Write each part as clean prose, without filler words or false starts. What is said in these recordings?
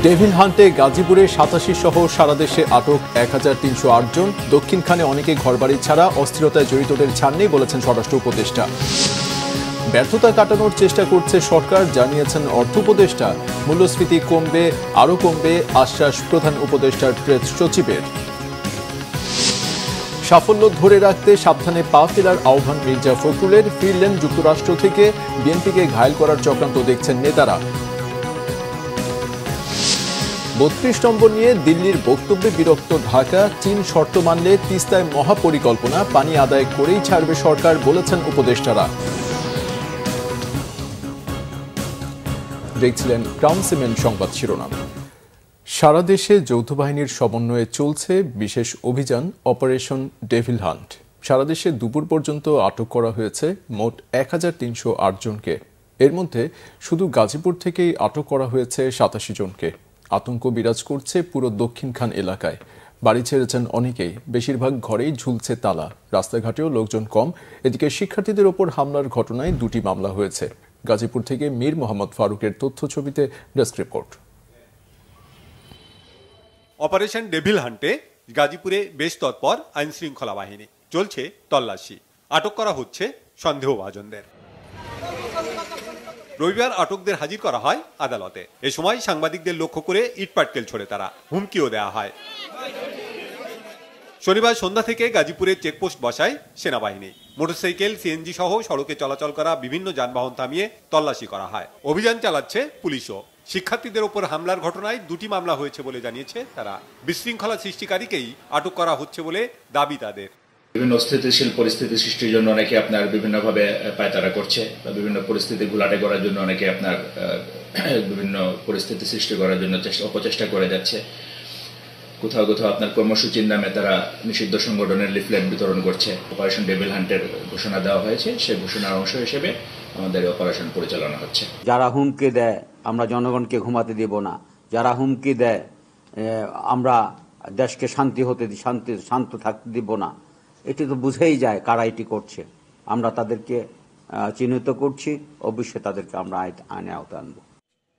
Devil হান্টে গাজীপুরে ৮৭ সহ সারা দেশে আটক ১৩০৮ জন। দক্ষিণখানে অনেকে ঘরবাড়ি ছাড়া, অস্থিরতায় জড়িতদের ছাড় নেই বলেছেন স্বরাষ্ট্র উপদেষ্টা। ব্যর্থতা কাটানোর চেষ্টা করছে সরকার, জানিয়েছেন অর্থ উপদেষ্টা। মূল্যস্ফীতি কমবে, আরও কমবে, আশ্বাস প্রধান উপদেষ্টার প্রেস সচিবের। সাফল্য ধরে রাখতে সাবধানে পা ফেলার আহ্বান মির্জা ফখরুলের। ফিরলেন যুক্তরাষ্ট্র থেকে, বিএনপিকে ঘায়েল করার চক্রান্ত দেখছেন নেতারা। ৩২ নম্বর নিয়ে দিল্লির বক্তব্যে বিরক্ত ঢাকা। চীন শর্ত মানলে তিস্তায় মহাপরিকল্পনা, পানি আদায় করেই ছাড়বে সরকার, বলেছেন উপদেষ্টারা। দেখছিলেন ক্রাউন সিমেন্ট সংবাদ শিরোনাম। সারা দেশে যৌথ বাহিনীর সমন্বয়ে চলছে বিশেষ অভিযান অপারেশন ডেভিল হান্ট। সারা দেশে দুপুর পর্যন্ত আটক করা হয়েছে মোট ১৩০৮ জনকে। এর মধ্যে শুধু গাজীপুর থেকেই আটক করা হয়েছে ৮৭ জনকে। আতঙ্ক বিরাজ করছে পুরো দক্ষিণখান এলাকায়। বাড়ি ছেড়েছেন অনেকেই, বেশিরভাগ ঘরেই ঝুলছে তালা, রাস্তাঘাটেও লোকজন কম। এদিকে শিক্ষার্থীদের ওপর হামলার ঘটনায় ২টি মামলা হয়েছে। গাজীপুর থেকে মীর মোহাম্মদ ফারুকের তথ্য ছবিতে ডেস্ক রিপোর্ট। অপারেশন ডেভিল হান্টে গাজীপুরে বেশ তৎপর আইন শৃঙ্খলা বাহিনী। চলছে তল্লাশি, আটক করা হচ্ছে সন্দেহভাজনদের। রবিবার আটকদের হাজির করা হয় আদালতে। এ সময় সাংবাদিকদের লক্ষ্য করে ইটপাটকেল ছোড়ে তারা, হুমকিও দেওয়া হয়। শনিবার সন্ধ্যা থেকে গাজীপুরে চেকপোস্ট বসায় সেনাবাহিনী। মোটরসাইকেল, সিএনজি সহ সড়কে চলাচল করা বিভিন্ন যানবাহন থামিয়ে তল্লাশি করা হয়। অভিযান চালাচ্ছে পুলিশও। শিক্ষার্থীদের ওপর হামলার ঘটনায় ২টি মামলা হয়েছে বলে জানিয়েছে তারা। বিশৃঙ্খলা সৃষ্টিকারীকেই আটক করা হচ্ছে বলে দাবি তাদের। বিভিন্ন অস্থিতিশীল পরিস্থিতি সৃষ্টির জন্য অনেকে আপনার বিভিন্নভাবে পায়তারা করছে, বা বিভিন্ন পরিস্থিতি ঘোলাটে করার জন্য অনেকে আপনার বিভিন্ন পরিস্থিতি সৃষ্টি করার জন্য অপচেষ্টা করে যাচ্ছে। কোথাও কোথাও আপনার কর্মসূচির নামে তারা নিষিদ্ধ সংগঠনের লিফলেট বিতরণ করছে। অপারেশন ডেভিল হান্টের ঘোষণা দেওয়া হয়েছে, সেই ঘোষণার অংশ হিসেবে আমাদের অপারেশন পরিচালনা হচ্ছে। যারা হুমকি দেয় আমরা জনগণকে ঘুমাতে দেব না, যারা হুমকি দেয় আমরা দেশকে শান্ত থাকতে দিব না, এটি তো বুঝেই যায় কারা এটি করছে। আমরা তাদেরকে চিহ্নিত করছি, অবশ্যই তাদেরকে আমরা আইনে আওতায় আনব।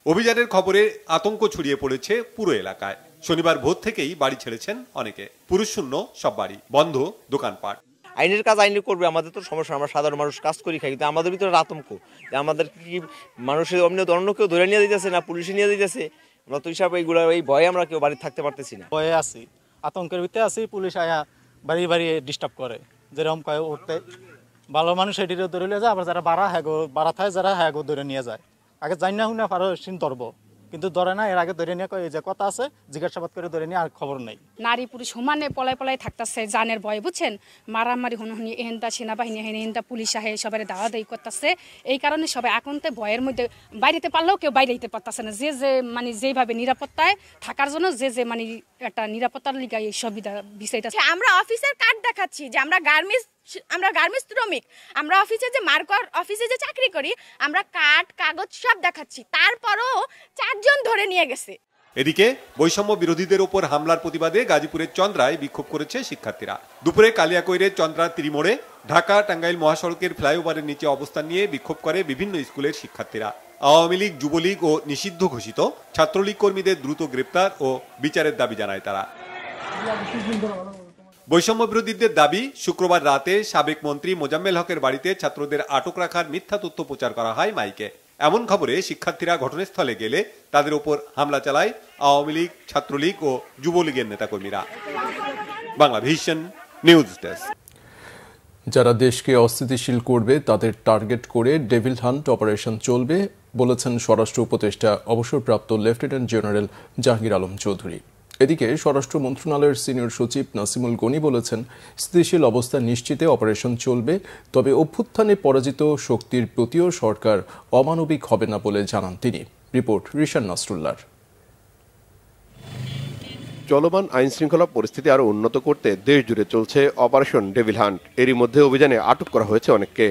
অভিযানের খবরে আতঙ্ক ছড়িয়ে পড়েছে পুরো এলাকায়। শনিবার ভোর থেকেই বাড়ি ছেড়েছেন অনেকে। পুরুষ শূন্য সব বাড়ি, বন্ধ দোকানপাট। আইনের কাজ আইনে করবে, আমাদের তো সমস্যা, আমরা সাধারণ মানুষ কাজ করি খাই, কিন্তু আমাদের ভিতরে আতঙ্ক যে আমাদের কি মানুষের অন্য কেউ ধরে নিয়ে দিতেছে না পুলিশে নিয়ে দিতেছে। আমরা তো হিসাবে এইগুলো এই ভয়ে আমরা কেউ বাড়ি থাকতে পারতেছি না। ভয়ে আছি, আতঙ্কের ভিতরে আছি। পুলিশ আয়া বাড়ি বাড়ি ডিস্টার্ব করে, যেরকম কয় উঠতে ভালো মানুষ এটিরও ধরে নিয়ে যায়, আবার যারা বাড়া থাকে যারা হ্যাগো ধরে নিয়ে যায়। আগে যাই না হুনা পারো সিন ধরবো, কিন্তু ধরে না। এর আগে ধরে নিয়ে কয় যে কথা আছে, জিজ্ঞাসাবাদ করে ধরে নিয়ে আর খবর নেই। নারী পুরুষ সমানে পলাই পলাই থাকতেছে জানের ভয়ে, বুঝছেন। মারামারি হুনহুনি এহেনটা সেনাবাহিনী এহেনটা পুলিশ আহে সবাই দাওয়া দায়ী করতেছে। এই কারণে সবাই একান্তে ভয়ের মধ্যে বাইরেতে পারলেও কেউ বাইরে যেতে পারতেছে না। যে মানে যেভাবে নিরাপত্তায় থাকার জন্য যে মানে একটা নিরাপত্তার লিগা এই সুবিধা বিষয়টা। আমরা অফিসের কার্ড দেখাচ্ছি যে আমরা গার্মেন্টস শ্রমিক, আমরা অফিসে যে অফিসে যে চাকরি করি, আমরা কার্ড কাগজ সব দেখাচ্ছি, তারপরও 4 জন ধরে নিয়ে গেছে। এদিকে বৈষম্য বিরোধীদের ওপর হামলার প্রতিবাদে গাজীপুরের চন্দ্রায় বিক্ষোভ করেছে শিক্ষার্থীরা। দুপুরে কালিয়াকৈরের চন্দ্রা ত্রিমোড়ে ঢাকা টাঙ্গাইল মহাসড়কের ফ্লাইওভারের নিচে অবস্থান নিয়ে বিক্ষোভ করে বিভিন্ন স্কুলের শিক্ষার্থীরা। আওয়ামী লীগ, যুবলীগ ও নিষিদ্ধ ঘোষিত ছাত্রলীগ কর্মীদের দ্রুত গ্রেপ্তার ও বিচারের দাবি জানায় তারা। বৈষম্য বিরোধীদের দাবি, শুক্রবার রাতে সাবেক মন্ত্রী মোজাম্মেল হকের বাড়িতে ছাত্রদের আটক রাখার মিথ্যা তথ্য প্রচার করা হয় মাইকে। এমন খবরে শিক্ষার্থীরা ঘটনাস্থলে গেলে তাদের উপর হামলা চালায় আওয়ামী লীগ, ছাত্রলীগ ও যুবলীগের নেতাকর্মীরা। Banglavision news desk. যারা দেশকে অস্থিতিশীল করবে তাদের টার্গেট করে ডেভিল হান্ট অপারেশন চলবে, বলেছেন স্বরাষ্ট্র উপদেষ্টা অবসরপ্রাপ্ত লেফটেন্যান্ট জেনারেল জাহাঙ্গীর আলম চৌধুরী। এদিকে স্বরাষ্ট্র মন্ত্রণালয়ের সিনিয়র সচিব নাসিমুল গনি বলেছেন, স্থিতিশীল অবস্থা নিশ্চিতে অপারেশন চলবে, তবে অভ্যুত্থানে পরাজিত শক্তির প্রতিও সরকার অমানবিক হবে না বলে জানান তিনি। রিপোর্ট রিশান নাসরুল্লাহর। চলমান আইন শৃঙ্খলা পরিস্থিতি আরো উন্নত করতে দেশ জুড়ে চলছে অপারেশন ডেভিল হান্ট। এরই মধ্যে অভিযানে আটক করা হয়েছে অনেককে।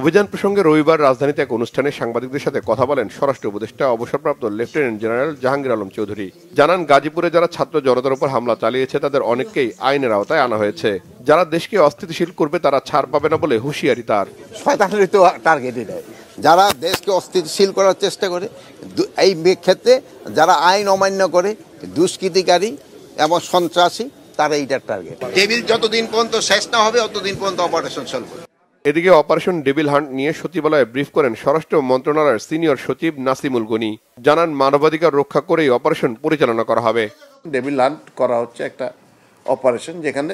অভিযান প্রসঙ্গে রবিবার রাজধানীতে এক অনুষ্ঠানে সাংবাদিকদের সাথে কথা বলেন স্বরাষ্ট্র উপদেষ্টা অবসরপ্রাপ্ত লেফটেন্যান্ট জেনারেল জাহাঙ্গীর আলম চৌধুরী। জানান, গাজীপুরে যারা ছাত্র জনতার উপর হামলা চালিয়েছে তাদের অনেককেই আইনের আওতায় আনা হয়েছে। যারা দেশকে অস্থিতিশীল করবে তারা ছাড় পাবে না বলে হুঁশিয়ারি তার। শয়তানের তো টার্গেটই দেয়, যারা দেশকে অস্থিতিশীল করার চেষ্টা করে, এই ক্ষেত্রে যারা আইন অমান্য করে, দুষ্কৃতিকারী এবং সন্ত্রাসী, তারা এইটার টার্গেট। টেবিল যতদিন পর্যন্ত শেষ না হবে ততদিন পর্যন্ত অপারেশন চলবে। এদিকে অপারেশন ডেভিল হান্ট নিয়ে সচিবালয়ে ব্রিফ করেন স্বরাষ্ট্র মন্ত্রণালয়ের সিনিয়র সচিব নাসিমুল গনি। জানান মানবাধিকার রক্ষা করেই অপারেশন পরিচালনা করা হবে। ডেভিল হান্ট করা হচ্ছে একটা অপারেশন যেখানে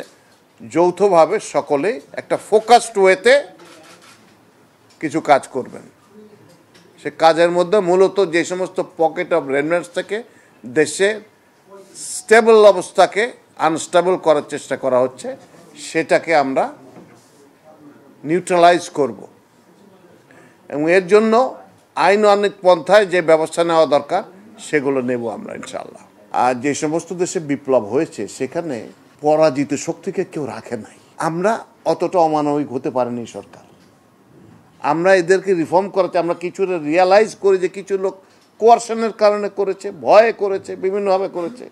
যৌথভাবে সকলেই একটা ফোকাসড ওয়েতে কিছু কাজ করবেন। সে কাজের মধ্যে মূলত যে সমস্ত পকেট অফ রেমিটেন্স থেকে দেশে স্টেবল অবস্থাকে আনস্টেবল করার চেষ্টা করা হচ্ছে, সেটাকে আমরা নিউট্রালাইজ করব এবং এর জন্য আইনানুগ পন্থায় যে ব্যবস্থা নেওয়া দরকার সেগুলো নেব আমরা ইনশাআল্লাহ। আর যে সমস্ত দেশে বিপ্লব হয়েছে সেখানে পরাজিত শক্তিকে কেউ রাখে নাই। আমরা অতটা অমানবিক হতে পারেনি সরকার। আমরা এদেরকে রিফর্ম করাতে আমরা কিছু রিয়ালাইজ করি যে কিছু লোক কোয়ারশনের কারণে করেছে, ভয়ে করেছে, বিভিন্নভাবে করেছে।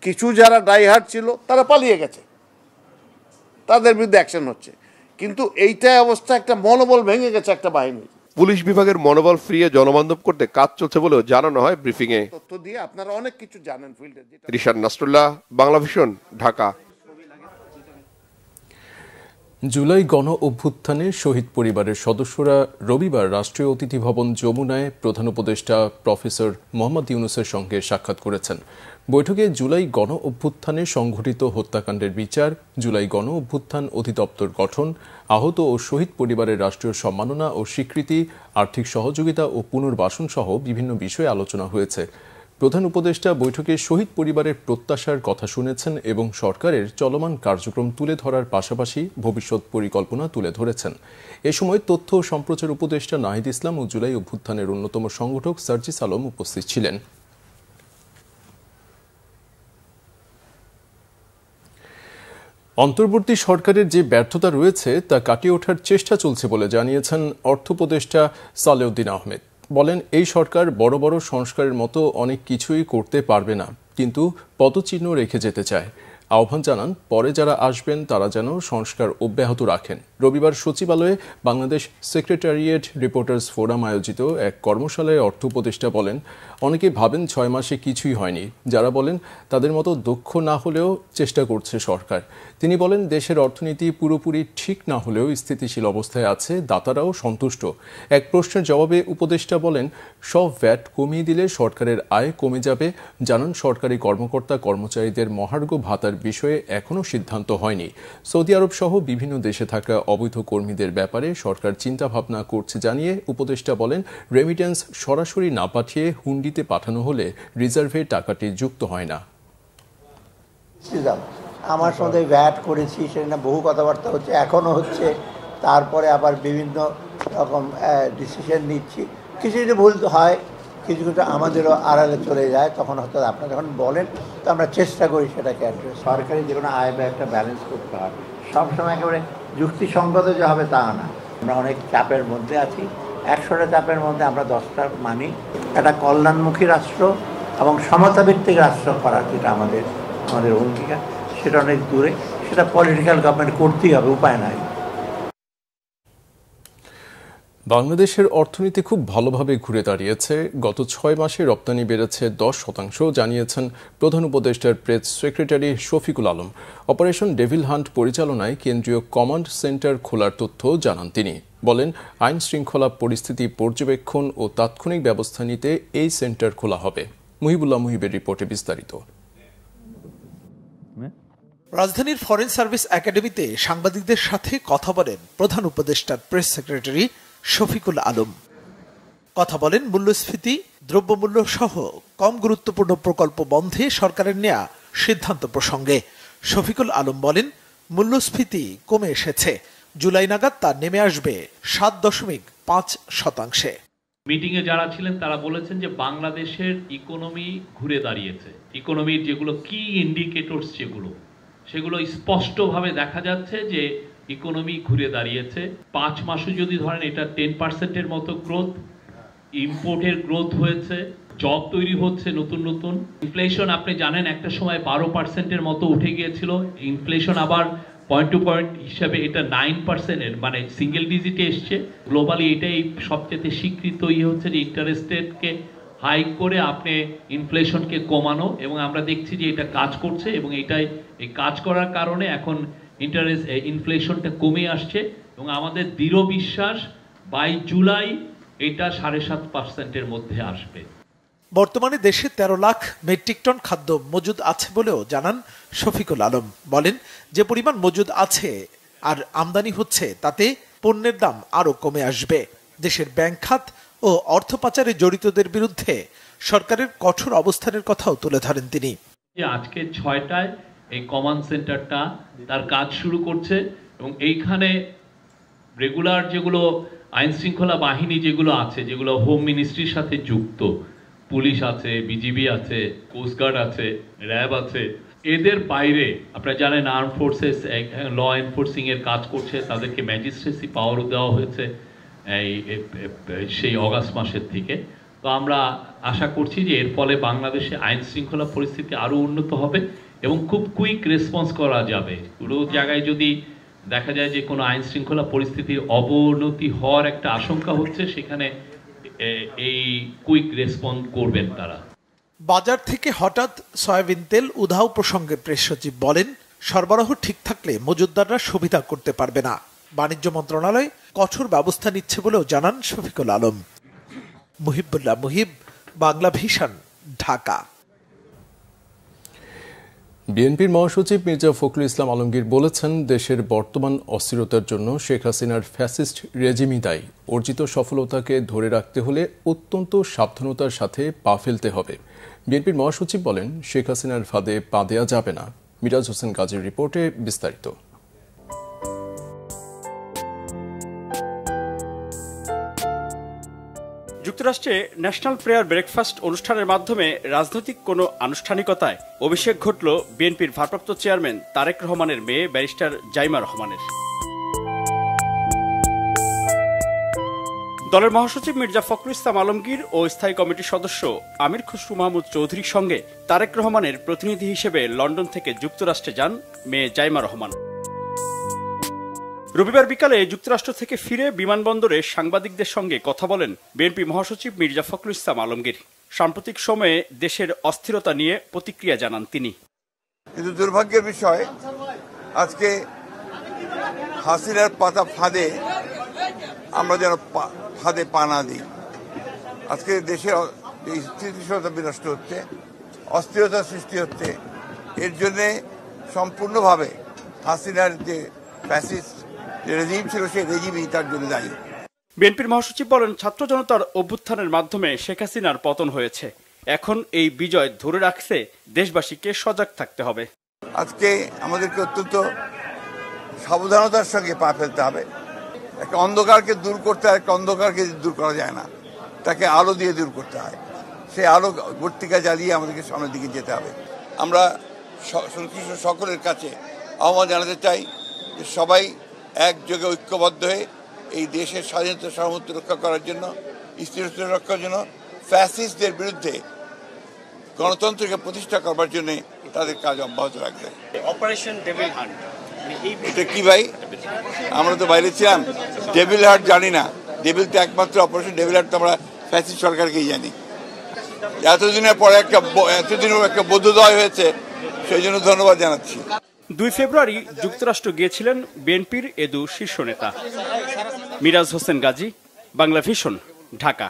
কিছু যারা ডাইহার্ড ছিল তারা পালিয়ে গেছে, তাদের বিরুদ্ধে অ্যাকশন হচ্ছে। কিন্তু এইটাই অবস্থা, একটা মনোবল ভেঙে গেছে একটা বাহিনী। পুলিশ বিভাগের মনোবল ফিরিয়ে জনবান্ধব করতে কাজ চলছে বলেও জানানো হয় ব্রিফিং এ। তথ্য দিয়ে আপনারা অনেক কিছু জানেন ফিল্ডে। রিশাদ নাসরুল্লাহ, বাংলা ভিশন, ঢাকা। জুলাই গণ অভ্যুত্থানে শহীদ পরিবারের সদস্যরা রবিবার রাষ্ট্রীয় অতিথি ভবন যমুনায় প্রধান উপদেষ্টা প্রফেসর মোহাম্মদ ইউনূসের সঙ্গে সাক্ষাৎ করেছেন। বৈঠকে জুলাই গণ অভ্যুত্থানে সংঘটিত হত্যাকাণ্ডের বিচার, জুলাই গণ অভ্যুত্থান অধিদপ্তর গঠন, আহত ও শহীদ পরিবারের রাষ্ট্রীয় সম্মাননা ও স্বীকৃতি, আর্থিক সহযোগিতা ও পুনর্বাসন সহ বিভিন্ন বিষয়ে আলোচনা হয়েছে। প্রধান উপদেষ্টা বৈঠকে শহীদ পরিবারের প্রত্যাশার কথা শুনেছেন এবং সরকারের চলমান কার্যক্রম তুলে ধরার পাশাপাশি ভবিষ্যৎ পরিকল্পনা তুলে ধরেছেন। এ সময় তথ্য ও সম্প্রচার উপদেষ্টা নাহিদ ইসলাম ও জুলাই অভ্যুত্থানের অন্যতম সংগঠক সার্জিস আলম উপস্থিত ছিলেন। অন্তর্বর্তী সরকারের যে ব্যর্থতা রয়েছে তা কাটিয়ে ওঠার চেষ্টা চলছে বলে জানিয়েছেন অর্থ উপদেষ্টা সালেউদ্দিন আহমেদ। বলেন, এই সরকার বড় বড় সংস্কারের মতো অনেক কিছুই করতে পারবে না, কিন্তু পদচিহ্ন রেখে যেতে চায়। আহ্বান জানান পরে যারা আসবেন তারা যেন সংস্কার অব্যাহত রাখেন। রবিবার সচিবালয়ে বাংলাদেশ সেক্রেটারিয়েট রিপোর্টার্স ফোরাম আয়োজিত এক কর্মশালায় অর্থ উপদেষ্টা বলেন, অনেকে ভাবেন 6 মাসে কিছুই হয়নি। যারা বলেন তাদের মতো দক্ষ না হলেও চেষ্টা করছে সরকার। তিনি বলেন, দেশের অর্থনীতি পুরোপুরি ঠিক না হলেও স্থিতিশীল অবস্থায় আছে, দাতারাও সন্তুষ্ট। এক প্রশ্নের জবাবে উপদেষ্টা বলেন, সব ভ্যাট কমিয়ে দিলে সরকারের আয় কমে যাবে। জানান, সরকারি কর্মকর্তা কর্মচারীদের মহার্ঘ ভাতার বিষয়ে এখনও সিদ্ধান্ত হয়নি। সৌদি আরব সহ বিভিন্ন দেশে থাকা অবৈধ কর্মীদের ব্যাপারে সরকার চিন্তাভাবনা করছে জানিয়ে উপদেষ্টা বলেন, রেমিটেন্স সরাসরি না পাঠিয়ে হুন্ডিতে পাঠানো হলে রিজার্ভে টাকাটি যুক্ত হয় না। আমার সঙ্গে ভ্যাট করেছি, সেখানে বহু কথাবার্তা হচ্ছে, এখনও হচ্ছে। তারপরে আবার বিভিন্ন রকম ডিসিশন নিচ্ছি। কিছু যদি ভুল হয়, কিছু কিছু আমাদেরও আড়ালে চলে যায়, তখন হয়তো আপনারা যখন বলেন তো আমরা চেষ্টা করি সেটাকে অ্যাড্রেস। সরকারি যে কোনো আয় ব্যয় একটা ব্যালেন্স করতে হয়, সবসময় একেবারে যুক্তিসঙ্গত যে হবে তা না। আমরা অনেক চাপের মধ্যে আছি। 100টা চাপের মধ্যে আমরা 10টা মানি। একটা কল্যাণমুখী রাষ্ট্র এবং সমতাভিত্তিক রাষ্ট্র করার যেটা আমাদের অঙ্গীকার, সেটা অনেক দূরে। সেটা পলিটিক্যাল গভর্নমেন্ট করতেই হবে, উপায় নাই। বাংলাদেশের অর্থনীতি খুব ভালোভাবে ঘুরে দাঁড়িয়েছে। গত 6 মাসে রপ্তানি বেড়েছে 10% জানিয়েছেন প্রধান উপদেষ্টার press secretary Shafiqul Alam. Operation devil hunt পরিচালনায় কেন্দ্রীয় কমান্ড সেন্টার খোলার তথ্য জানান তিনি। বলেন, আইন শৃঙ্খলা পরিস্থিতি পর্যবেক্ষণ ও তাৎক্ষণিক ব্যবস্থা নিতে এই সেন্টার খোলা হবে। মুহিবুল্লাহ মুহিবের রিপোর্টে বিস্তারিত। রাজধানীর ফরেন সার্ভিস একাডেমিতে সাংবাদিকদের সাথে কথা বলেন প্রধান উপদেষ্টার প্রেস সেক্রেটারি শফিকুল আলম। কথা বলেন মূল্যস্ফীতি, দ্রব্যমূল্য সহ কম গুরুত্বপূর্ণ প্রকল্প বন্ধে সরকারের নেয়া সিদ্ধান্ত প্রসঙ্গে। শফিকুল আলম বলেন, মূল্যস্ফীতি কমে এসেছে, জুলাই নাগাদ তা নেমে আসবে 7.5%। মিটিংয়ে যারা ছিলেন তারা বলেছেন যে বাংলাদেশের ইকোনমি ঘুরে দাঁড়িয়েছে। ইকোনমির যেগুলো কি ইন্ডিকেটরস সেগুলো স্পষ্টভাবে দেখা যাচ্ছে যে ইকোনমি ঘুরে দাঁড়িয়েছে। 5 মাসে যদি ধরেন এটা 10%-এর মতো গ্রোথ, ইম্পোর্টের গ্রোথ হয়েছে, জব তৈরি হচ্ছে নতুন নতুন। ইনফ্লেশন আপনি জানেন একটা সময় 12%-এর মতো উঠে গিয়েছিল, ইনফ্লেশন আবার পয়েন্ট টু পয়েন্ট হিসাবে এটা 9%-এর মানে সিঙ্গেল ডিজিটে এসছে। গ্লোবালি এটাই সবচেয়ে স্বীকৃত হচ্ছে যে ইন্টারেস্ট রেটকে হাইক করে আপনি ইনফ্লেশনকে কমানো, এবং আমরা দেখছি যে এটা কাজ করছে, এবং এই কাজ করার কারণে এখন ইনফ্লেশনটা কমে আসছে, এবং আমাদের দৃঢ় বিশ্বাস 22 জুলাই এটা 7.5%-এর মধ্যে আসবে। বর্তমানে দেশে 13 লাখ মেট্রিক টন খাদ্য মজুদ আছে বলেও জানান শফিকুল আলম। বলেন, যে পরিমাণ মজুদ আছে আর আমদানি হচ্ছে তাতে পণ্যের দাম আরো কমে আসবে। দেশের ব্যাংক খাত ও অর্থ পাচারে জড়িতদের বিরুদ্ধে সরকারের কঠোর অবস্থানের কথাও তুলে ধরেন তিনি। আজকে 6টায় এই কমান্ড সেন্টারটা তার কাজ শুরু করছে, এবং এইখানে রেগুলার যেগুলো আইন শৃঙ্খলা বাহিনী যেগুলো আছে, যেগুলো হোম মিনিস্ট্রির সাথে যুক্ত, পুলিশ আছে, বিজিবি আছে, কোস্টগার্ড আছে, র্যাব আছে, এদের বাইরে আপনারা জানেন আর্ম ফোর্সেস ল এনফোর্সিং এর কাজ করছে, তাদেরকে ম্যাজিস্ট্রেসি পাওয়ারও দেওয়া হয়েছে সেই অগাস্ট মাসের থেকে। তো আমরা আশা করছি যে এর ফলে বাংলাদেশে আইন শৃঙ্খলা পরিস্থিতি আরও উন্নত হবে এবং খুব কুইক রেসপন্স করা যাবে। পুরো জায়গায় যদি দেখা যায় যে কোনো আইন শৃঙ্খলা পরিস্থিতির অবনতি হওয়ার একটা আশঙ্কা হচ্ছে, সেখানে এই কুইক রেসপন্স করবেন তারা। বাজার থেকে হঠাৎ সয়াবিন তেল উধাও প্রসঙ্গে প্রেস সচিব বলেন, সরবরাহ ঠিক থাকলে মজুতদাররা সুবিধা করতে পারবে না। বাণিজ্য মন্ত্রণালয় কঠোর ব্যবস্থা নিচ্ছে বলেও জানান শফিকুল আলম। মুহিবুল্লাহ মুহিব, বাংলা ভিশন, ঢাকা। বিএনপির মহাসচিব মির্জা ফখরুল ইসলাম আলমগীর বলেছেন, দেশের বর্তমান অস্থিরতার জন্য শেখ হাসিনার ফ্যাসিস্ট রেজিমই দায়ী। অর্জিত সফলতাকে ধরে রাখতে হলে অত্যন্ত সাবধানতার সাথে পা ফেলতে হবে। বিএনপির মহাসচিব বলেন, শেখ হাসিনার ফাঁদে পা দেয়া যাবে না। মিরাজ হোসেন গাজীর রিপোর্টে বিস্তারিত। যুক্তরাষ্ট্রে ন্যাশনাল প্রেয়ার ব্রেকফাস্ট অনুষ্ঠানের মাধ্যমে রাজনৈতিক কোনো আনুষ্ঠানিকতায় অভিষেক ঘটল বিএনপির ভারপ্রাপ্ত চেয়ারম্যান তারেক রহমানের মেয়ে ব্যারিস্টার জাইমা রহমানের। দলের মহাসচিব মির্জা ফখরুল ইসলাম আলমগীর ও স্থায়ী কমিটির সদস্য আমির খসরু মাহমুদ চৌধুরীর সঙ্গে তারেক রহমানের প্রতিনিধি হিসেবে লন্ডন থেকে যুক্তরাষ্ট্রে যান মেয়ে জাইমা রহমান। রবিবার বিকালে যুক্তরাষ্ট্র থেকে ফিরে বিমানবন্দরে সাংবাদিকদের সঙ্গে কথা বলেন বিএনপি মহাসচিব মির্জা ফখরুল ইসলাম আলমগীর। সাম্প্রতিক সময়ে দেশের অস্থিরতা নিয়ে প্রতিক্রিয়া জানান তিনি। কিন্তু দুর্ভাগ্যের বিষয়, আজকে হাসিনার পাতা ফাঁদে আমরা যেন ফাঁদে পা না দিই। আজকে দেশে স্থিতিশীলতা বিনষ্ট হচ্ছে, অস্থিরতা সৃষ্টি হচ্ছে। এর জন্যে সম্পূর্ণভাবে হাসিনার যে ফ্যাসিস্ট রেজিম ছিল, সেই রেজিমই তার জন্য দায়ী। বিএনপির মহাসচিব বলেন, ছাত্র জনতার অভ্যুত্থানের মাধ্যমে শেখ হাসিনার পতন হয়েছে। এখন এই বিজয় ধরে রাখতে দেশবাসীকে সজাগ থাকতে হবে। আজকে আমাদেরকে অত্যন্ত সাবধানতার সঙ্গে পা ফেলতে হবে। একটা অন্ধকারকে দূর করতে হয়, একটা অন্ধকারকে দূর করা যায় না, তাকে আলো দিয়ে দূর করতে হয়। সেই আলো বর্তিকা জ্বালিয়ে আমাদেরকে সামনের দিকে যেতে হবে। আমরা সংশ্লিষ্ট সকলের কাছে আহ্বান জানাতে চাই যে সবাই একযোগে ঐক্যবদ্ধ হয়ে এই দেশের স্বাধীনতা সার্বভৌমত্ব রক্ষা করার জন্য, স্থিরতা রক্ষার জন্য, ফ্যাসিস্টদের বিরুদ্ধে গণতন্ত্রকে প্রতিষ্ঠা করবার জন্য তাদের কাজ অব্যাহত রাখবে। অপারেশন ডেভিল হান্ট, এটা কি ভাই? আমরা তো বাইরে ছিলাম, ডেভিল হান্ট জানি না। ডেভিল তো একমাত্র অপারেশন ডেভিল হান্ট তো আমরা ফ্যাসিস্ট সরকারকেই জানি। এতদিনের পরে এতদিনও একটা বোধোদয় হয়েছে, সেই জন্য ধন্যবাদ জানাচ্ছি। 2 ফেব্রুয়ারি যুক্তরাষ্ট্র গিয়েছিলেন বিএনপির এদু শীর্ষ নেতা। মিরাজ হোসেন গাজী, বাংলা ভিশন, ঢাকা।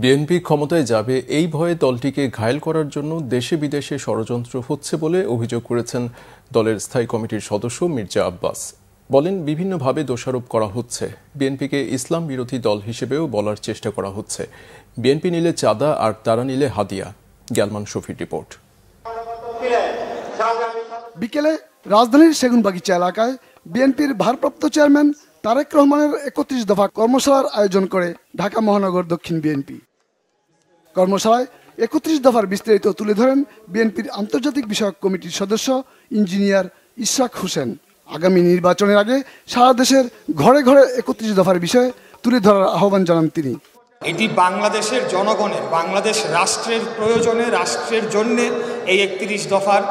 বিএনপি ক্ষমতায় যাবে এই ভয়ে দলটিকে ঘায়েল করার জন্য দেশে বিদেশে ষড়যন্ত্র হচ্ছে বলে অভিযোগ করেছেন দলের স্থায়ী কমিটির সদস্য মির্জা আব্বাস। বলেন, বিভিন্নভাবে দোষারোপ করা হচ্ছে। বিএনপিকে ইসলাম বিরোধী দল হিসেবেও বলার চেষ্টা করা হচ্ছে। বিএনপি নিলে চাঁদা আর তারা নিলে হাদিয়া। গ্যালমান শফির রিপোর্ট। বিকেলে রাজধানীর সেগুনবাগিচা এলাকায় বিএনপির ভারপ্রাপ্ত চেয়ারম্যান তারেক রহমানের 31 দফা কর্মশালার আয়োজন করে ঢাকা মহানগর দক্ষিণ বিএনপি। কর্মশালায় 31 দফার বিস্তারিত তুলে ধরেন বিএনপির আন্তর্জাতিক বিষয়ক কমিটির সদস্য ইঞ্জিনিয়ার ইশরাক হোসেন। আগামী নির্বাচনের আগে সারা দেশের ঘরে ঘরে 31 দফার বিষয়ে তুলে ধরার আহ্বান জানান তিনি। এটি বাংলাদেশের জনগণের, বাংলাদেশ রাষ্ট্রের প্রয়োজনে, রাষ্ট্রের জন্যে এই 31 দফার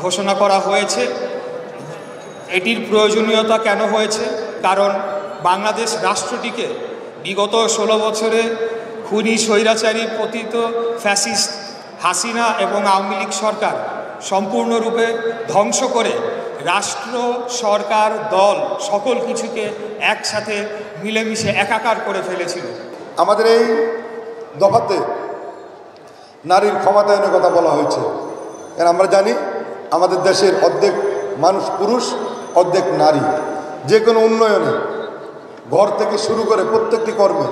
ঘোষণা করা হয়েছে। এটির প্রয়োজনীয়তা কেন হয়েছে? কারণ বাংলাদেশ রাষ্ট্রটিকে বিগত 16 বছরে খুনি স্বৈরাচারী পতিত ফ্যাসিস্ট হাসিনা এবং আওয়ামী লীগ সরকার সম্পূর্ণরূপে ধ্বংস করে রাষ্ট্র, সরকার, দল সকল কিছুকে একসাথে মিলেমিশে একাকার করে ফেলেছিল। আমাদের এই দফাতে নারীর ক্ষমতায়নের কথা বলা হয়েছে। কারণ আমরা জানি আমাদের দেশের অর্ধেক মানুষ পুরুষ, অর্ধেক নারী। যে কোনো উন্নয়নে ঘর থেকে শুরু করে প্রত্যেকটি কর্মে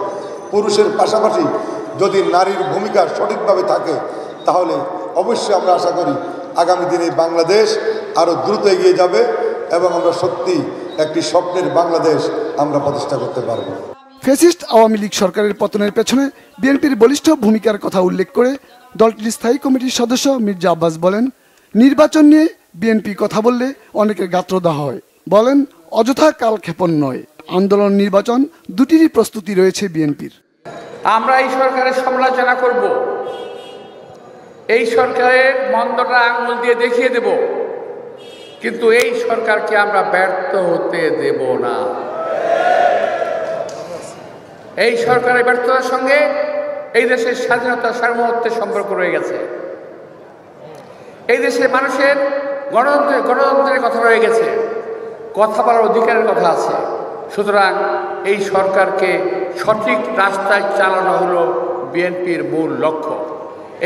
পুরুষের পাশাপাশি যদি নারীর ভূমিকা সঠিকভাবে থাকে তাহলে অবশ্যই আমরা আশা করি আগামী দিনে বাংলাদেশ আরও দ্রুত এগিয়ে যাবে এবং আমরা সত্যি একটি স্বপ্নের বাংলাদেশ আমরা প্রতিষ্ঠা করতে পারব। ফ্যাসিস্ট আওয়ামী লীগ সরকারের পতনের পেছনে বিএনপির বলিষ্ঠ ভূমিকার কথা উল্লেখ করে দলটির স্থায়ী কমিটির সদস্য মির্জা আব্বাস বলেন, নির্বাচন নিয়ে বিএনপি কথা বললে অনেকের গাত্রদাহ হয়। বলেন, অযথা কালক্ষেপণ নয়, আন্দোলন নির্বাচন দুটিরই প্রস্তুতি রয়েছে বিএনপির। আমরা এই সরকারের সমালোচনা করব, এই সরকারের মন্দটা আঙুল দিয়ে দেখিয়ে দেব, কিন্তু এই সরকারকে আমরা ব্যর্থ হতে দেব না। এই সরকারের ব্যর্থতার সঙ্গে এই দেশের স্বাধীনতা সার্বভৌমত্বের সম্পর্ক রয়ে গেছে। এই দেশের মানুষের গণতন্ত্রের কথা রয়ে গেছে, কথা বলার অধিকারের কথা আছে। সুতরাং এই সরকারকে সঠিক রাস্তায় চালানো হলো বিএনপির মূল লক্ষ্য।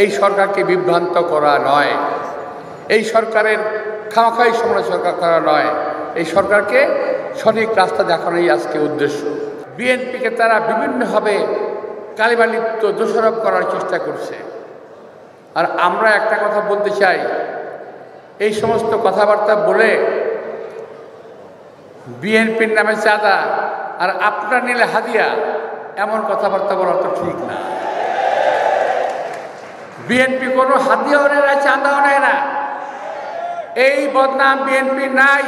এই সরকারকে বিভ্রান্ত করা নয়, এই সরকারের খামাখাই সমালোচনা করা নয়, এই সরকারকে সঠিক রাস্তা দেখানোই আজকে উদ্দেশ্য। বিএনপিকে তারা বিভিন্নভাবে কালিমালিপ্ত দোষারোপ করার চেষ্টা করছে। আর আমরা একটা কথা বলতে চাই, এই সমস্ত কথাবার্তা বলে বিএনপির নামে চাঁদা আর আপনার নিলে হাদিয়া, এমন কথাবার্তা বলা তো ঠিক না। বিএনপি কোনো হাদিয়াও নেয় না, চাঁদাও নেয় না, এই বদনাম বিএনপি নাই।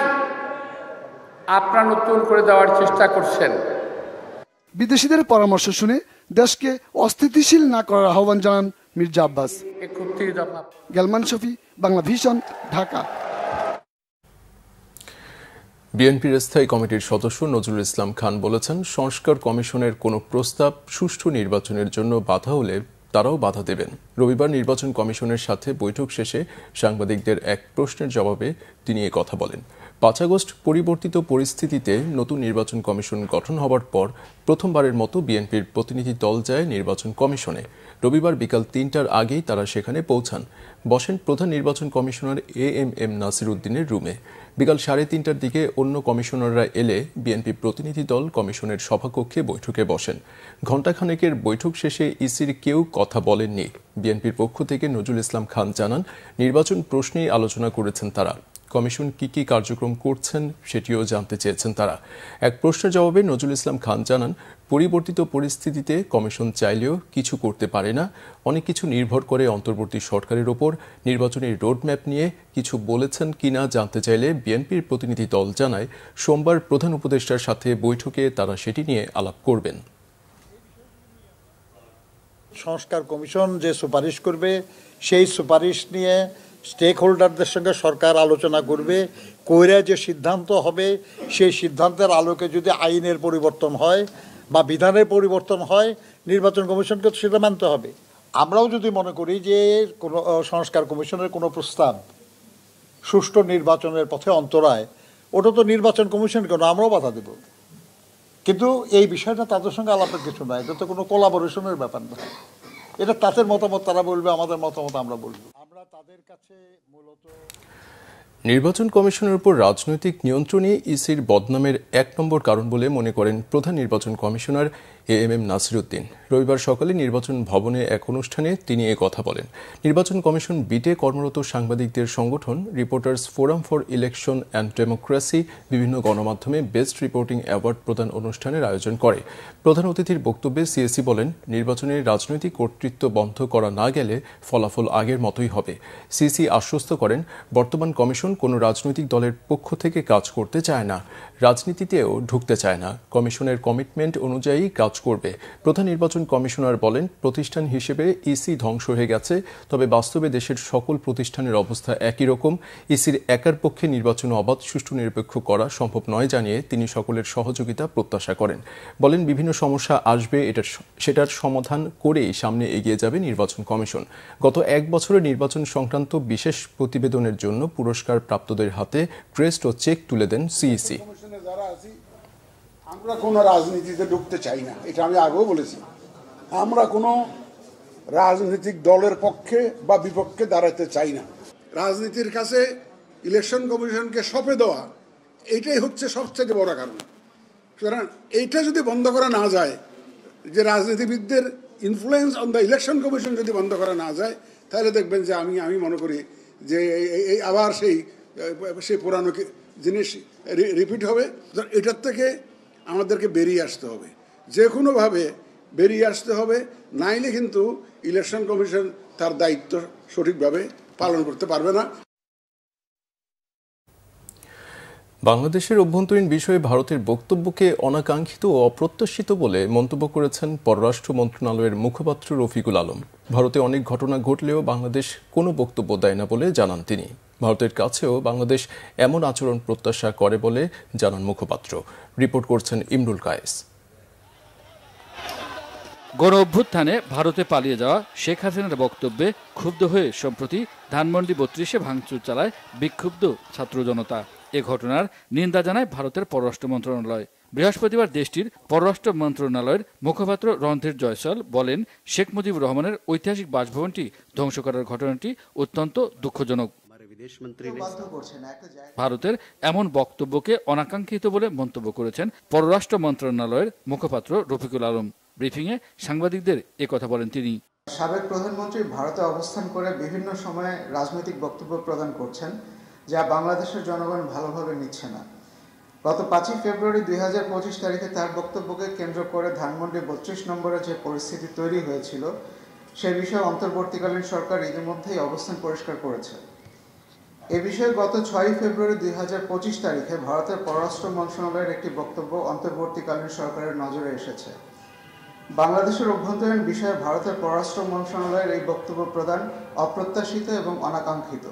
আপনারা নতুন করে দেওয়ার চেষ্টা করছেন। বিদেশিদের পরামর্শ শুনে দেশকে অস্থিতিশীল না করার আহ্বান জানান মির্জা আব্বাস। গেলমান শফি, বাংলা ভিশন, ঢাকা। বিএনপির স্থায়ী কমিটির সদস্য নজরুল ইসলাম খান বলেছেন, সংস্কার কমিশনের কোনো প্রস্তাব সুষ্ঠু নির্বাচনের জন্য বাধা হলে তারাও বাধা দেবেন। রবিবার নির্বাচন কমিশনের সাথে বৈঠক শেষে সাংবাদিকদের এক প্রশ্নের জবাবে তিনি এ কথা বলেন। 5 আগস্ট পরিবর্তিত পরিস্থিতিতে নতুন নির্বাচন কমিশন গঠন হবার পর প্রথমবারের মতো বিএনপির প্রতিনিধি দল যায় নির্বাচন কমিশনে। রবিবার বিকাল 3টার আগেই তারা সেখানে পৌঁছান, বসেন প্রধান নির্বাচন কমিশনার এএমএম নাসির উদ্দিনের রুমে। বিকাল 3:30টার দিকে অন্য কমিশনাররা এলে বিএনপি প্রতিনিধি দল কমিশনের সভাকক্ষে বৈঠকে বসেন। ঘণ্টাখানেকের বৈঠক শেষে ইসির কেউ কথা বলেননি। বিএনপির পক্ষ থেকে নজরুল ইসলাম খান জানান, নির্বাচন প্রশ্নেই আলোচনা করেছেন তারা। কমিশন কি কার্যক্রম করছেন সেটিও জানতে চেয়েছেন তারা। এক প্রশ্নের জবাবে নজরুল ইসলাম খান জানান, পরিবর্তিত পরিস্থিতিতে কমিশন চাইলেও কিছু করতে পারে না, অনেক কিছু নির্ভর করে অন্তর্বর্তী সরকারের ওপর। নির্বাচনের রোডম্যাপ নিয়ে কিছু বলেছেন কিনা জানতে চাইলে বিএনপির প্রতিনিধি দল জানায়, সোমবার প্রধান উপদেষ্টার সাথে বৈঠকে তারা সেটি নিয়ে আলাপ করবেন। সংস্কার কমিশন যে সুপারিশ করবে সেই সুপারিশ নিয়ে স্টেক হোল্ডারদের সঙ্গে সরকার আলোচনা করবে, কইরা যে সিদ্ধান্ত হবে সেই সিদ্ধান্তের আলোকে যদি আইনের পরিবর্তন হয় বা বিধানের পরিবর্তন হয়, নির্বাচন কমিশনকে সেটা মানতে হবে। আমরাও যদি মনে করি যে কোনো সংস্কার কমিশনের কোনো প্রস্তাব সুষ্ঠু নির্বাচনের পথে অন্তরায়, ওটা তো নির্বাচন কমিশন কেন, আমরাও বাধা দেব। কিন্তু এই বিষয়টা তাদের সঙ্গে আলাপের কিছু নয়, এটা তো কোনো কোলাবোরেশনের ব্যাপার নয়। এটা তাদের মতামত তারা বলবে, আমাদের মতামত আমরা বলবো। আমরা তাদের কাছে মূলত নির্বাচন কমিশনের উপর রাজনৈতিক নিয়ন্ত্রণই ইসির বদনামের 1 নম্বর কারণ বলে মনে করেন প্রধান নির্বাচন কমিশনার এএমএম নাসির উদ্দিন। রবিবার সকালে নির্বাচন ভবনে এক অনুষ্ঠানে তিনি এ কথা বলেন। নির্বাচন কমিশন বিটে কর্মরত সাংবাদিকদের সংগঠন reporters forum for election and democracy বিভিন্ন গণমাধ্যমে বেস্ট রিপোর্টিং অ্যাওয়ার্ড প্রদান অনুষ্ঠানের আয়োজন করে। প্রধান অতিথির বক্তব্যে সিএসি বলেন, নির্বাচনের রাজনৈতিক কর্তৃত্ব বন্ধ করা না গেলে ফলাফল আগের মতোই হবে। সিএসি আশ্বস্ত করেন, বর্তমান কমিশন কোনো রাজনৈতিক দলের পক্ষ থেকে কাজ করতে চায় না, রাজনীতিতেও ঢুকতে চায় না। কমিশনের কমিটমেন্ট অনুযায়ী কাজ কাজ করবে। প্রধান নির্বাচন কমিশনার বলেন, প্রতিষ্ঠান হিসেবে ইসি ধ্বংস হয়ে গেছে, তবে বাস্তবে দেশের সকল প্রতিষ্ঠানের অবস্থা একই রকম। ইসির একার পক্ষে নির্বাচন অবাধ, সুষ্ঠু, নিরপেক্ষ করা সম্ভব নয় জানিয়ে তিনি সকলের সহযোগিতা প্রত্যাশা করেন। বলেন, বিভিন্ন সমস্যা আসবে, সেটার সমাধান করেই সামনে এগিয়ে যাবে নির্বাচন কমিশন। গত এক বছরের নির্বাচন সংক্রান্ত বিশেষ প্রতিবেদনের জন্য পুরস্কার প্রাপ্তদের হাতে ক্রেস্ট ও চেক তুলে দেন সিইসি। আমরা কোনো রাজনীতিতে ঢুকতে চাই না, এটা আমি আগেও বলেছি। আমরা কোনো রাজনৈতিক দলের পক্ষে বা বিপক্ষে দাঁড়াতে চাই না। রাজনীতির কাছে ইলেকশন কমিশনকে সঁপে দেওয়া, এইটাই হচ্ছে সবচেয়ে বড় কারণ। সুতরাং এইটা যদি বন্ধ করা না যায়, যে রাজনীতিবিদদের influence on the election commission যদি বন্ধ করা না যায়, তাহলে দেখবেন যে আমি মনে করি যে আবার সেই পুরানো জিনিস রিপিট হবে। এটার থেকে আমাদেরকে বেরিয়ে আসতে হবে, যে কোনোভাবে বেরিয়ে আসতে হবে, নাইলে কিন্তু ইলেকশন কমিশন তার দায়িত্ব সঠিকভাবে পালন করতে পারবে না। বাংলাদেশের অভ্যন্তরীণ বিষয়ে ভারতের বক্তব্যকে অনাকাঙ্ক্ষিত ও অপ্রত্যাশিত বলে মন্তব্য করেছেন পররাষ্ট্র মন্ত্রণালয়ের মুখপাত্র রফিকুল আলম। ভারতে অনেক ঘটনা ঘটলেও বাংলাদেশ কোনো বক্তব্য দেয় না বলে জানান তিনি। ভারতের কাছেও বাংলাদেশ এমন আচরণ প্রত্যাশা করে বলে জানান মুখপাত্র। রিপোর্ট করছেন ইমরুল কায়েস। গণ অভ্যুত্থানে ভারতে পালিয়ে যাওয়া শেখ হাসিনার বক্তব্যে ক্ষুব্ধ হয়ে সম্প্রতি ধানমন্ডি ৩২-এ ভাঙচুর চালায় বিক্ষুব্ধ ছাত্র জনতা। এ ঘটনার নিন্দা জানায় ভারতের পররাষ্ট্র মন্ত্রণালয়। বৃহস্পতিবার দেশটির পররাষ্ট্র মন্ত্রণালয়ের মুখপাত্র রণধীর জয়সওয়াল বলেন, শেখ মুজিবুর রহমানের ঐতিহাসিক বাসভবনটি ধ্বংস করার ঘটনাটি অত্যন্ত দুঃখজনক। ভারতের এমন বক্তব্যকে অনাকাঙ্ক্ষিত বলে মন্তব্য করেছেন পররাষ্ট্র মন্ত্রণালয়ের মুখপাত্র রফিকুল আলম। ব্রিফিংয়ে সাংবাদিকদের একথা বলেন তিনি। সাবেক প্রধানমন্ত্রী ভারতে অবস্থান করে বিভিন্ন সময়ে রাজনৈতিক বক্তব্য প্রদান করছেন, যা বাংলাদেশের জনগণ ভালোভাবে নিচ্ছে না। গত 5 ফেব্রুয়ারি 2025 তারিখে তার বক্তব্যকে কেন্দ্র করে ধানমন্ডি 32 নম্বরে যে পরিস্থিতি তৈরি হয়েছিল, সে বিষয়ে অন্তর্বর্তীকালীন সরকার ইতিমধ্যেই অবস্থান পরিষ্কার করেছে। এ বিষয়ে গত 6 ফেব্রুয়ারি 2025 তারিখে ভারতের পররাষ্ট্র মন্ত্রণালয়ের একটি বক্তব্য অন্তর্বর্তীকালীন সরকারের নজরে এসেছে। বাংলাদেশের অভ্যন্তরীণ বিষয়ে ভারতের পররাষ্ট্র মন্ত্রণালয়ের এই বক্তব্য প্রদান অপ্রত্যাশিত এবং অনাকাঙ্ক্ষিত।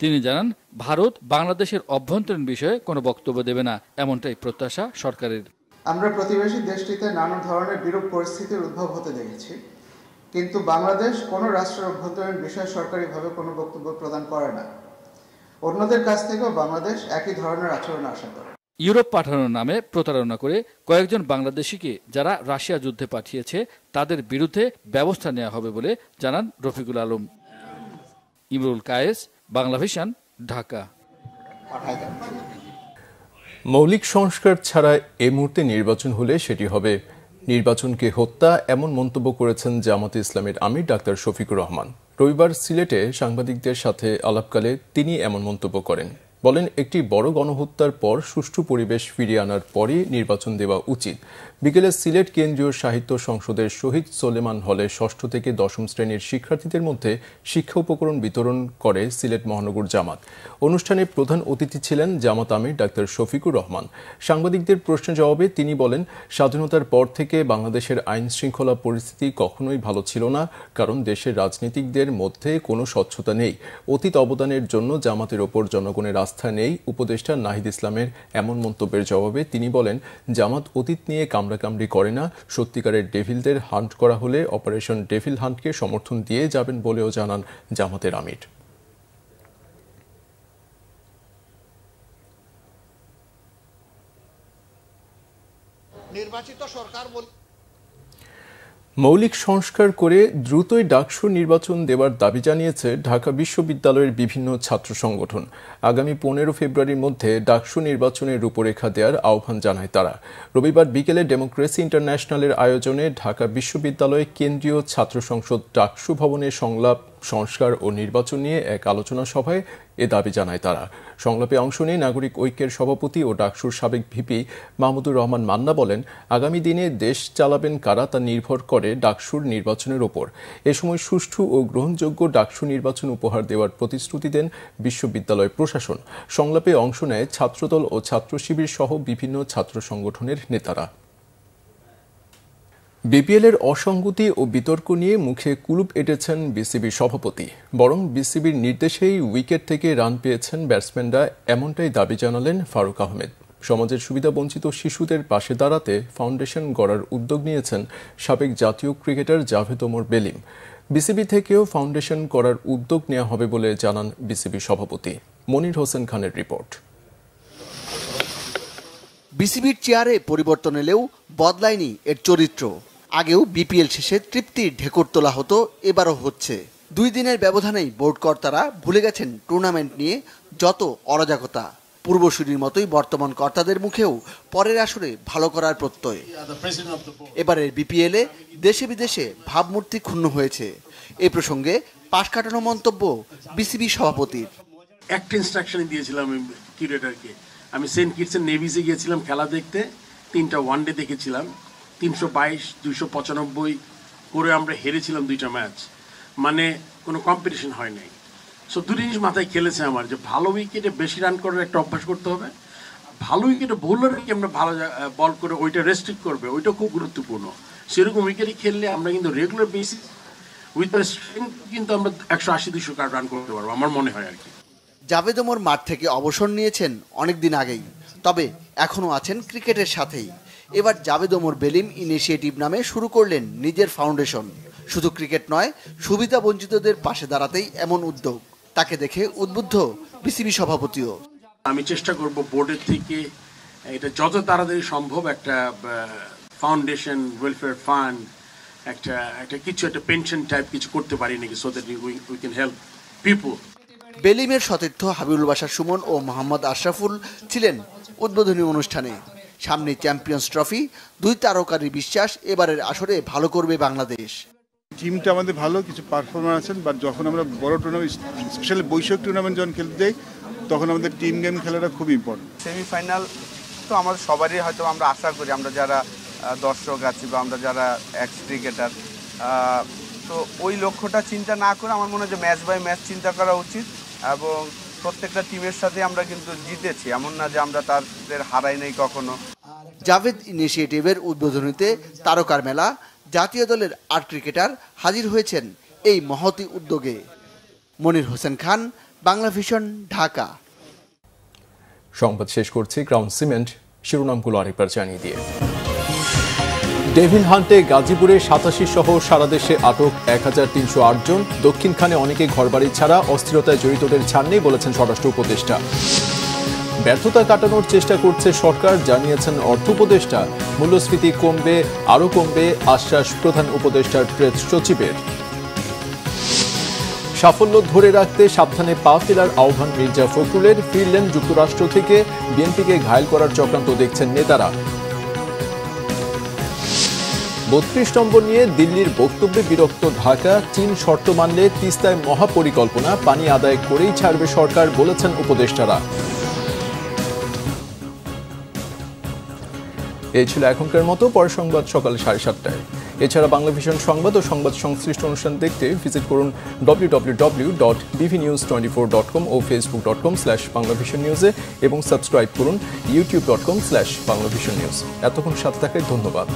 তিনি জানান, ভারত বাংলাদেশের অভ্যন্তরীণ বিষয়ে কোনো বক্তব্য দেবে না, এমনটাই প্রত্যাশা সরকারের। আমরা প্রতিবেশী দেশটিতে নানা ধরনের বিরূপ পরিস্থিতির উদ্ভব হতে দেখেছি, কিন্তু বাংলাদেশ কোনো রাষ্ট্রের অভ্যন্তরীণ বিষয়ে সরকারিভাবে কোনো বক্তব্য প্রদান করে না। অন্যদের কাছ থেকেও বাংলাদেশ একই ধরনের আচরণ আশা করে। ইউরোপ পাঠানোর নামে প্রতারণা করে কয়েকজন বাংলাদেশিকে যারা রাশিয়া যুদ্ধে পাঠিয়েছে তাদের বিরুদ্ধে ব্যবস্থা নেওয়া হবে বলে জানান রফিকুল আলম। ইমরুল কায়েস, বাংলাভিশন, ঢাকা। মৌলিক সংস্কার ছাড়া এ মুহূর্তে নির্বাচন হলে সেটি হবে নির্বাচনকে হত্যা, এমন মন্তব্য করেছেন জামাতে ইসলামের আমির ডাক্তার শফিকুর রহমান। রবিবার সিলেটে সাংবাদিকদের সাথে আলাপকালে তিনি এমন মন্তব্য করেন। বলেন, একটি বড় গণহত্যার পর সুষ্ঠু পরিবেশ ফিরিয়ে আনার পরই নির্বাচন দেওয়া উচিত। বিকেলে সিলেট কেন্দ্রীয় সাহিত্য সংসদের শহীদ সোলেমান হলে ৬ষ্ঠ থেকে ১০ম শ্রেণীর শিক্ষার্থীদের মধ্যে শিক্ষা উপকরণ বিতরণ করে সিলেট মহানগর জামাত। অনুষ্ঠানে প্রধান অতিথি ছিলেন জামাত আমির ডাক্তার শফিকুর রহমান। সাংবাদিকদের প্রশ্নের জবাবে তিনি বলেন, স্বাধীনতার পর থেকে বাংলাদেশের আইন শৃঙ্খলা পরিস্থিতি কখনোই ভালো ছিল না, কারণ দেশের রাজনীতিকদের মধ্যে কোনো স্বচ্ছতা নেই। অতীত অবদানের জন্য জামাতের ওপর জনগণের আস্থা নেই। উপদেষ্টা নাহিদ ইসলামের এমন মন্তব্যের জবাবে তিনি বলেন, জামাত অতীত নিয়ে কামড়াকামড়ি করে না। সত্যিকারের ডেভিলদের হান্ট করা হলে অপারেশন ডেভিল হান্টকে সমর্থন দিয়ে যাবেন বলেও জানান জামাতের আমির। নির্বাচিত সরকার মৌলিক সংস্কার করে দ্রুতই ডাকসু নির্বাচন দেওয়ার দাবি জানিয়েছে ঢাকা বিশ্ববিদ্যালয়ের বিভিন্ন ছাত্র সংগঠন। আগামী 15 ফেব্রুয়ারির মধ্যে ডাকসু নির্বাচনের রূপরেখা দেওয়ার আহ্বান জানায় তারা। রবিবার বিকেলে ডেমোক্রেসি ইন্টারন্যাশনালের আয়োজনে ঢাকা বিশ্ববিদ্যালয়ে কেন্দ্রীয় ছাত্র সংসদ ডাকসু ভবনে সংলাপ, সংস্কার ও নির্বাচন নিয়ে এক আলোচনা সভায় এ দাবি জানায় তারা। সংলাপে অংশ নিয়ে নাগরিক ঐক্যের সভাপতি ও ডাকসুর সাবেক ভিপি মাহমুদুর রহমান মান্না বলেন, আগামী দিনে দেশ চালাবেন কারা তা নির্ভর করে ডাকসুর নির্বাচনের ওপর। এ সময় সুষ্ঠু ও গ্রহণযোগ্য ডাকসু নির্বাচন উপহার দেওয়ার প্রতিশ্রুতি দেন বিশ্ববিদ্যালয় প্রশাসন। সংলাপে অংশ নেয় ছাত্রদল ও ছাত্র শিবির সহ বিভিন্ন ছাত্র সংগঠনের নেতারা। বিপিএল এর অসঙ্গতি ও বিতর্ক নিয়ে মুখে কুলুপ এঁটেছেন বিসিবি সভাপতি। বরং বিসিবির নির্দেশেই উইকেট থেকে রান পেয়েছেন ব্যাটসম্যানরা, এমনটাই দাবি জানালেন ফারুক আহমেদ। সমাজের সুবিধাবঞ্চিত শিশুদের পাশে দাঁড়াতে ফাউন্ডেশন গড়ার উদ্যোগ নিয়েছেন সাবেক জাতীয় ক্রিকেটার জাভেদ ওমর বেলিম। বিসিবি থেকেও ফাউন্ডেশন করার উদ্যোগ নেওয়া হবে বলে জানান বিসিবি সভাপতি। মনির হোসেন খানের রিপোর্ট। বিসিবির চেয়ারে পরিবর্তন এলেও বদলায়নি এর চরিত্র। আগেও বিপিএল শেষে তৃপ্তির ঢেকুর তোলা হতো, এবারও হচ্ছে। 2 দিনের ব্যবধানেই বোর্ড কর্তারা ভুলে গেছেন টুর্নামেন্ট নিয়ে যত অরাজকতা। পূর্বসূরির মতোই বর্তমান কর্তাদের মুখেও পরের আসরে ভালো করার প্রত্যয়। এবারের বিপিএলে দেশে বিদেশে ভাবমূর্তি ক্ষুণ্ণ হয়েছে। এ প্রসঙ্গে পাশ কাটানো মন্তব্য বিসিবি সভাপতির। একটা ইনস্ট্রাকশন দিয়েছিলাম কিউরেটরকে। আমি সেন্ট কিটসের নেভিসে গিয়েছিলাম খেলা দেখতে, 3টা ওয়ানডে দেখেছিলাম, 322, 295 করে আমরা হেরেছিলাম 2টা ম্যাচ। মানে কোনো কম্পিটিশন হয় নাই। সো 2 জিনিস মাথায় খেলেছে আমার, যে ভালো উইকেটে বেশি রান করার একটা অভ্যাস করতে হবে। ভালো উইকেটে বোলারকে আমরা ভালো বল করে ওইটা রেস্ট্রিক্ট করবে, ওইটা খুব গুরুত্বপূর্ণ। সেরকম উইকেটে খেললে আমরা কিন্তু রেগুলার বেসিস উইথ স্ট্রেংথ কিন্তু আমরা 180-200 রান করতে পারবো, আমার মনে হয় আর কি। জাভেদ ওমর মাঠ থেকে অবসর নিয়েছেন অনেকদিন আগেই, তবে এখনও আছেন ক্রিকেটের সাথেই। এবার জাভেদ ওমর বেলিম ইনিশিয়েটিভ নামে শুরু করলেন নিজের ফাউন্ডেশন। শুধু ক্রিকেট নয়, সুবিধা বঞ্চিতদের পাশে দাঁড়াতেই এমন উদ্যোগ। তাকে দেখে উদ্বুদ্ধ বিসিবি সভাপতিও। আমি চেষ্টা করব বোর্ডের থেকে এটা যত তাড়াতাড়ি সম্ভব একটা ফাউন্ডেশন, ওয়েলফেয়ার ফান্ড, একটা কিছু একটা পেনশন টাইপ কিছু করতে পারি নাকি, so that we can help people. বেলিমের সতীর্থ হাবিবুল বাশার সুমন ও মোহাম্মদ আশরাফুল ছিলেন উদ্বোধনী অনুষ্ঠানে। সামনে চ্যাম্পিয়ন্স ট্রফি, 2 তারকারই বিশ্বাস এবারের আসরে ভালো করবে বাংলাদেশ। টিমটা আমাদের ভালো কিছু পারফরমেন্স আছেন, বাট যখন আমরা বড় টুর্নামেন্ট, স্পেশালি বৈশ্বিক টুর্নামেন্ট যখন খেলতে যাই, তখন আমাদের টিম গেম খেলাটা খুব ইম্পর্টেন্ট। সেমিফাইনাল তো আমাদের সবারই হয়তো আমরা আশা করি, আমরা যারা দর্শক আছি বা আমরা যারা এক্স ক্রিকেটার, তো ওই লক্ষ্যটা চিন্তা না করে আমার মনে হয় যে ম্যাচ বাই ম্যাচ চিন্তা করা উচিত। এবং প্রত্যেকটা টিমের সাথে আমরা কিন্তু জিতেছি, এমন না যে আমরা তাদের হারাই নাই কখনো। জাভেদ ইনিশিয়েটিভের উদ্বোধনীতে তারকার মেলা, জাতীয় দলের 8 ক্রিকেটার হাজির হয়েছেন এই মহতী উদ্যোগে। মনির হোসেন খান, বাংলা ভিশন, ঢাকা। সংবাদ শেষ করছি ক্রাউন সিমেন্ট শিরোনামগুলো আরেকবার জানিয়ে দিয়ে। ডেভিল হান্টে গাজীপুরে 87 সহ সারা দেশে আটক 1308 জন। দক্ষিণখানে অনেকে ঘরবাড়ি ছাড়া, অস্থিরতায় জড়িতদের ছাড় নেই বলেছেন স্বরাষ্ট্র উপদেষ্টা। ব্যর্থতা কাটানোর চেষ্টা করছে সরকার, জানিয়েছেন অর্থ উপদেষ্টা। মূল্যস্ফীতি কমবে, আরও কমবে, আশ্বাস প্রধান উপদেষ্টার প্রেস সচিবের। সাফল্য ধরে রাখতে সাবধানে পা ফেলার আহ্বান মির্জা ফখরুলের। ফিরলেন যুক্তরাষ্ট্র থেকে, বিএনপিকে ঘায়েল করার চক্রান্ত দেখছেন নেতারা। 32 নম্বর নিয়ে দিল্লির বক্তব্যে বিরক্ত ঢাকা। চীন শর্ত মানলে তিস্তায় মহাপরিকল্পনা, পানি আদায় করেই ছাড়বে সরকার, বলেছেন উপদেষ্টারা। এই ছিল এখনকার মতো। পরের সংবাদ সকাল 7:30টায়। এছাড়া বাংলা ভিশন সংবাদ ও সংবাদ সংশ্লিষ্ট অনুষ্ঠান দেখতে ভিজিট করুন www.bvnews24.com ও facebook.com/banglavisionnews এবং সাবস্ক্রাইব করুন youtube.com/banglavisionnews। এতক্ষণ সাথে থাকায় ধন্যবাদ।